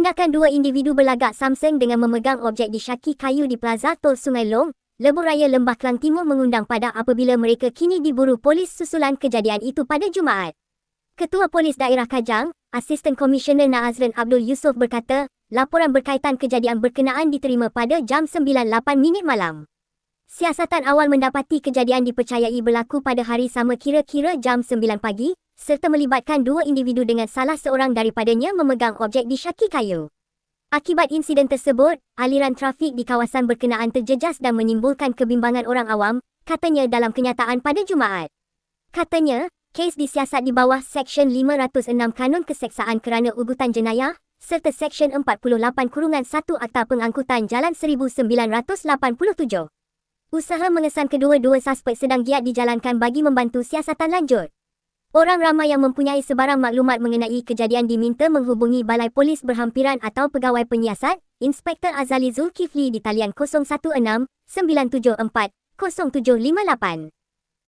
Tindakan dua individu berlagak samseng dengan memegang objek disyaki kayu di Plaza Tol Sungai Long, Lebuh Raya Lembah Kelang Timur mengundang padah apabila mereka kini diburu polis susulan kejadian itu pada Jumaat. Ketua Polis Daerah Kajang, Asisten Komisioner Nazrin Abdul Yusof berkata, laporan berkaitan kejadian berkenaan diterima pada jam 9.08 malam. Siasatan awal mendapati kejadian dipercayai berlaku pada hari sama kira-kira jam 9 pagi, serta melibatkan dua individu dengan salah seorang daripadanya memegang objek disyaki kayu. Akibat insiden tersebut, aliran trafik di kawasan berkenaan terjejas dan menimbulkan kebimbangan orang awam, katanya dalam kenyataan pada Jumaat. Katanya, kes disiasat di bawah Seksyen 506 Kanun Keseksaan kerana ugutan jenayah, serta Seksyen 48-1 Akta Pengangkutan Jalan 1987. Usaha mengesan kedua-dua suspek sedang giat dijalankan bagi membantu siasatan lanjut. Orang ramai yang mempunyai sebarang maklumat mengenai kejadian diminta menghubungi Balai Polis Berhampiran atau Pegawai Penyiasat, Inspektor Azali Zulkifli di talian 016 974 0758.